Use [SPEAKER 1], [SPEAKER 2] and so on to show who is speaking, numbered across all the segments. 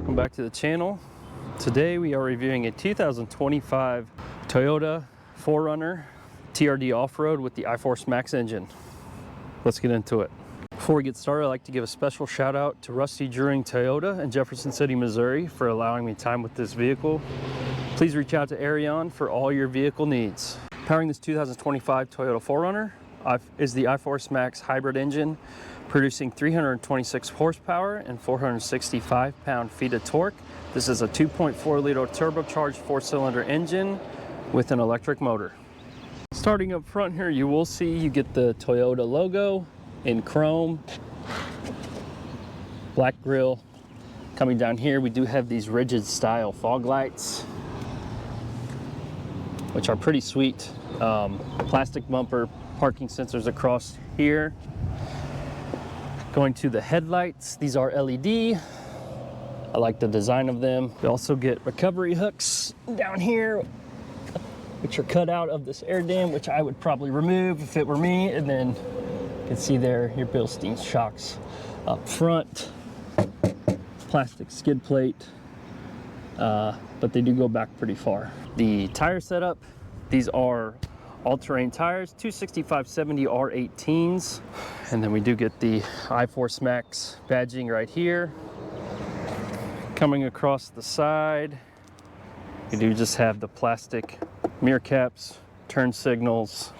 [SPEAKER 1] welcome back to the channel. Today we are reviewing a 2025 Toyota 4Runner TRD Off-Road with the iForce Max engine. Let's get into it. Before we get started, I'd like to give a special shout out to Rusty Druring Toyota in Jefferson City, Missouri for allowing me time with this vehicle. Please reach out to Arion for all your vehicle needs. Powering this 2025 Toyota 4Runner is the iForce Max hybrid engine, producing 326 horsepower and 465 pound-feet of torque. This is a 2.4 liter turbocharged 4-cylinder engine with an electric motor. Starting up front here, you will see you get the Toyota logo in chrome, black grille. Coming down here, we do have these rigid style fog lights, which are pretty sweet. Plastic bumper, parking sensors across here. Going to the headlights, these are LED. I like the design of them. We also get recovery hooks down here, which are cut out of this air dam, which I would probably remove if it were me. And then you can see there your Bilstein shocks up front. Plastic skid plate, but they do go back pretty far. The tire setup, these are all-terrain tires, 265/70 R18s. And then we do get the iForce Max badging right here. Coming across the side, we do just have the plastic mirror caps, turn signals,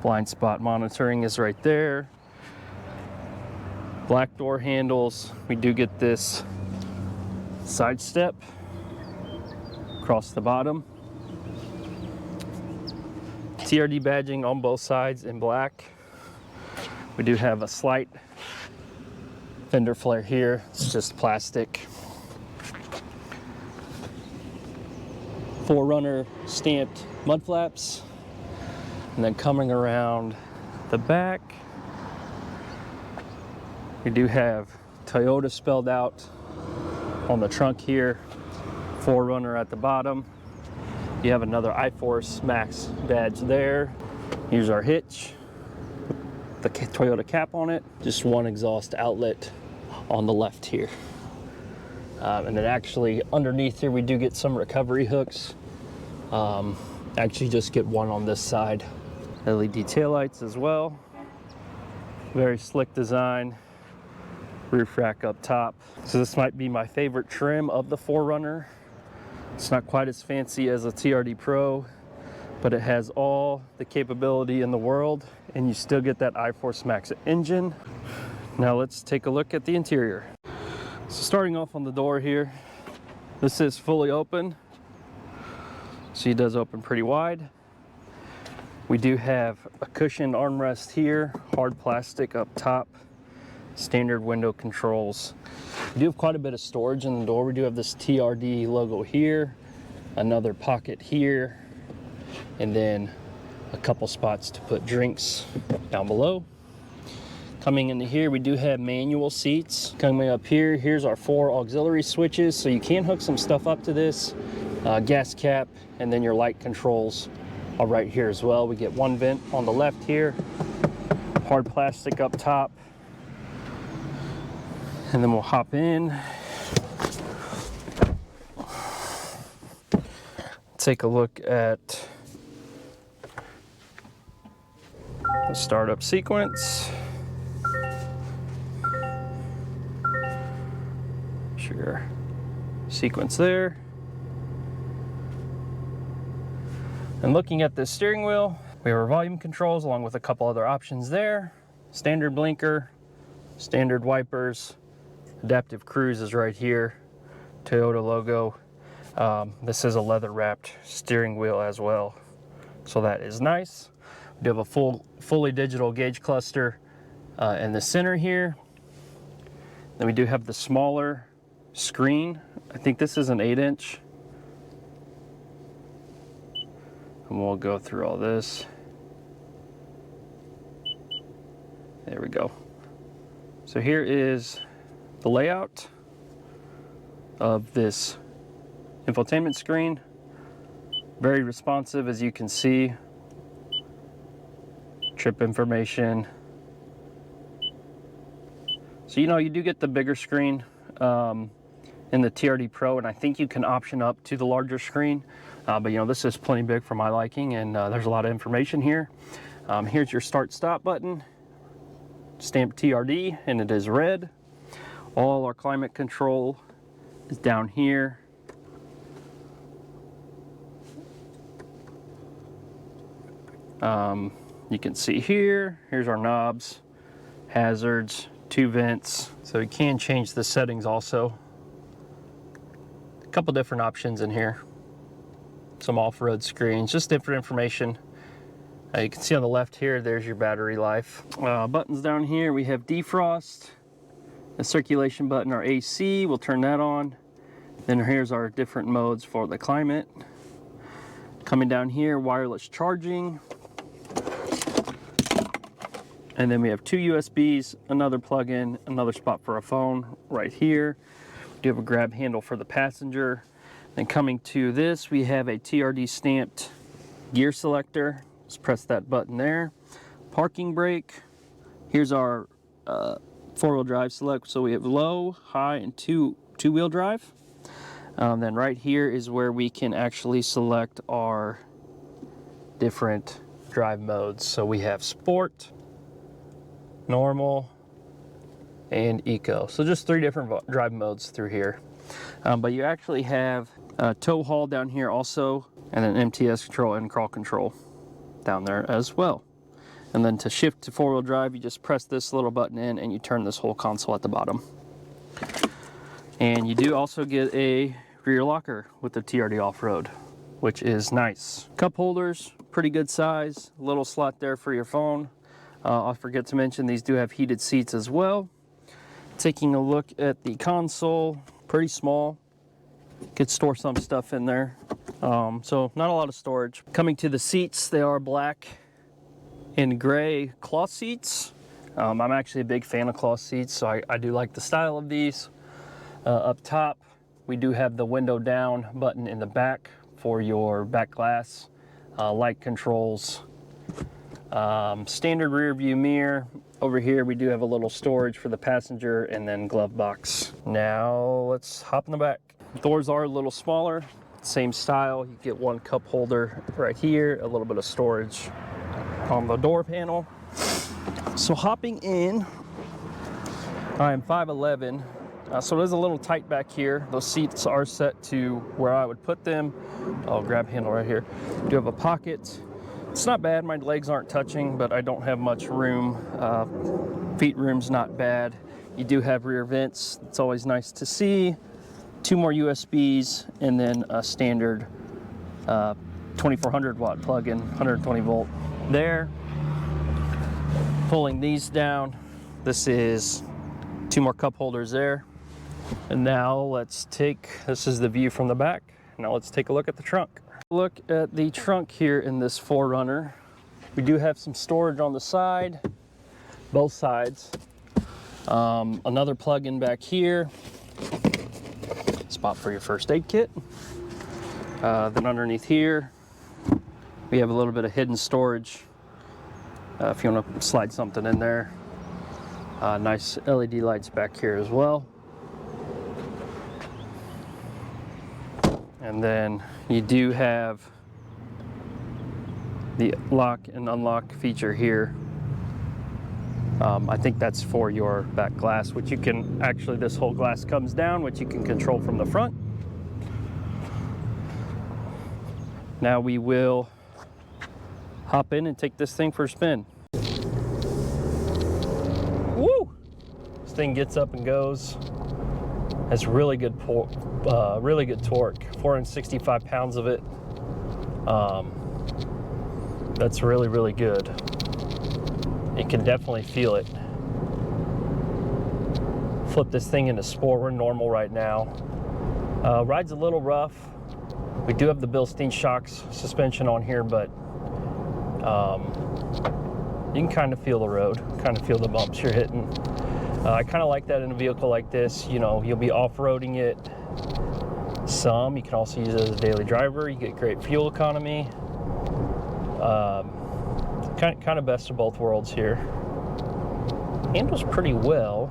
[SPEAKER 1] blind spot monitoring is right there. Black door handles. We do get this side step across the bottom. TRD badging on both sides in black. We do have a slight fender flare here. It's just plastic. 4Runner stamped mud flaps. And then coming around the back, we do have Toyota spelled out on the trunk here, 4Runner at the bottom. You have another iForce Max badge there. Here's our hitch, the Toyota cap on it. Just one exhaust outlet on the left here. And then actually underneath here, we do get some recovery hooks. Actually just get one on this side. LED taillights as well. Very slick design. Roof rack up top. So this might be my favorite trim of the 4Runner. It's not quite as fancy as a TRD Pro, but it has all the capability in the world, and you still get that iForce Max engine. Now let's take a look at the interior. So starting off on the door here, this is fully open. So it does open pretty wide. We do have a cushioned armrest here, hard plastic up top, standard window controls. We do have quite a bit of storage in the door. We do have this TRD logo here, another pocket here, and then a couple spots to put drinks down below. Coming into here, we do have manual seats. Coming up here, here's our 4 auxiliary switches, so you can hook some stuff up to this. Gas cap, and then your light controls are right here as well. We get one vent on the left here, hard plastic up top. And then we'll hop in. Take a look at the startup sequence. Sure. Sequence there. And looking at the steering wheel, we have our volume controls along with a couple other options there. Standard blinker, standard wipers. Adaptive cruise is right here, Toyota logo. This is a leather wrapped steering wheel as well, so that is nice. We do have a fully digital gauge cluster in the center here. Then we do have the smaller screen. I think this is an 8-inch. And we'll go through all this. There we go. So here is the layout of this infotainment screen. Very responsive, as you can see. Trip information. So, you know, you do get the bigger screen. in the TRD Pro, and I think you can option up to the larger screen. But you know, this is plenty big for my liking, and there's a lot of information here. Here's your start stop button, stamped TRD, and it is red. All our climate control is down here. You can see here's our knobs, hazards, 2 vents. So you can change the settings also. A couple different options in here. Some off-road screens, just different information. You can see on the left here, there's your battery life. Buttons down here, we have defrost, a circulation button, our AC, we'll turn that on. Then here's our different modes for the climate. Coming down here, wireless charging. And then we have 2 USBs, another plug-in, another spot for a phone right here. We do have a grab handle for the passenger. Then coming to this, we have a TRD stamped gear selector. Just press that button there. Parking brake. Here's our 4-wheel drive select. So we have low, high, and two-wheel drive. Then right here is where we can actually select our different drive modes. So we have sport, normal, and eco. So just 3 different drive modes through here. But you actually have tow haul down here also, and then MTS control and crawl control down there as well. And then to shift to 4-wheel drive, you just press this little button in and you turn this whole console at the bottom. And you do also get a rear locker with the TRD Off-Road, which is nice. Cup holders, pretty good size, little slot there for your phone. I forget to mention these do have heated seats as well. Taking a look at the console, pretty small. Could store some stuff in there. So not a lot of storage. Coming to the seats, they are black and gray cloth seats. I'm actually a big fan of cloth seats, so I do like the style of these. Up top, we do have the window down button in the back for your back glass, light controls. Standard rear view mirror. Over here we do have a little storage for the passenger and then glove box. Now let's hop in the back. Doors are a little smaller, same style. You get 1 cup holder right here, a little bit of storage on the door panel. So hopping in, I am 5'11", so it is a little tight back here. Those seats are set to where I would put them. I'll grab handle right here. We do have a pocket. It's not bad, my legs aren't touching, but I don't have much room. Feet room's not bad. You do have rear vents, it's always nice to see. 2 more USBs, and then a standard 2400 watt plug-in, 120 volt there. Pulling these down, this is 2 more cup holders there. And now this is the view from the back. Now let's take a look at the trunk. Look at the trunk here in this 4Runner. We do have some storage on the side, both sides. Another plug-in back here. Spot for your first aid kit. Then underneath here, we have a little bit of hidden storage. If you want to slide something in there. Nice LED lights back here as well. And then you do have the lock and unlock feature here. I think that's for your back glass, which you can actually, this whole glass comes down, which you can control from the front. Now we will hop in and take this thing for a spin. Woo! This thing gets up and goes. Has really good torque, 465 pounds of it. That's really, really good. You can definitely feel it. Flip this thing into sport. We're normal right now. Ride's a little rough. We do have the Bilstein shocks suspension on here, but you can kind of feel the road, kind of feel the bumps you're hitting. I kind of like that in a vehicle like this. You know, you'll be off-roading it some. You can also use it as a daily driver. You get great fuel economy. Kind of best of both worlds here. Handles pretty well.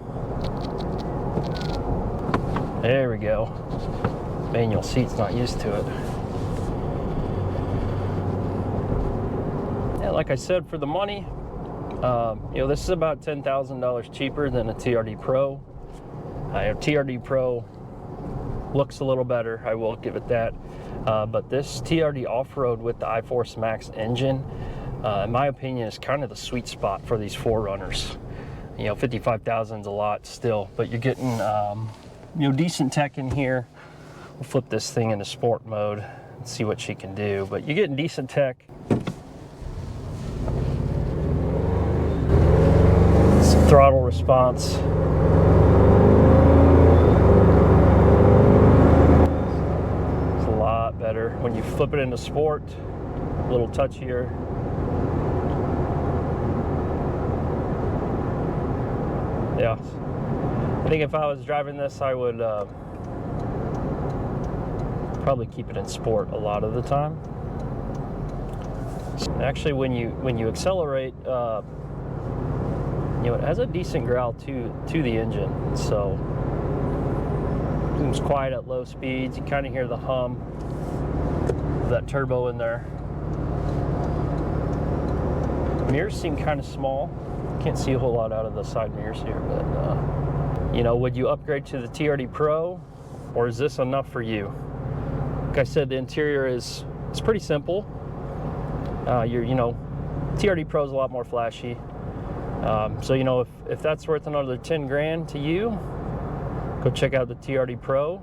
[SPEAKER 1] There we go. Manual seat's not used to it. Yeah, like I said, for the money, you know, this is about $10,000 cheaper than a TRD Pro. TRD Pro looks a little better, I will give it that. But this TRD Off-Road with the iForce Max engine, in my opinion, is kind of the sweet spot for these 4Runners. You know, 55,000 is a lot still, but you're getting you know, decent tech in here. We'll flip this thing into sport mode and see what she can do, but you're getting decent tech. Some throttle response. It's a lot better. When you flip it into sport, a little touchier. Yeah, I think if I was driving this, I would probably keep it in sport a lot of the time. Actually, when you accelerate, you know, it has a decent growl to the engine, so it's quiet at low speeds. You kind of hear the hum of that turbo in there. Mirrors seem kind of small. Can't see a whole lot out of the side mirrors here, but you know, would you upgrade to the TRD Pro, or is this enough for you? Like I said, the interior is pretty simple. You know, TRD Pro is a lot more flashy. So you know, if that's worth another 10 grand to you, go check out the TRD Pro.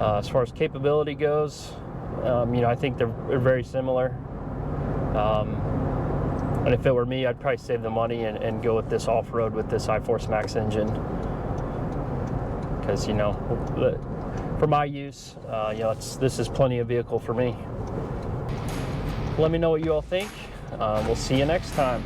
[SPEAKER 1] As far as capability goes, you know, I think they're very similar. And if it were me, I'd probably save the money and go with this off-road with this iForce Max engine. Because, you know, for my use, you know, this is plenty of vehicle for me. Let me know what you all think. We'll see you next time.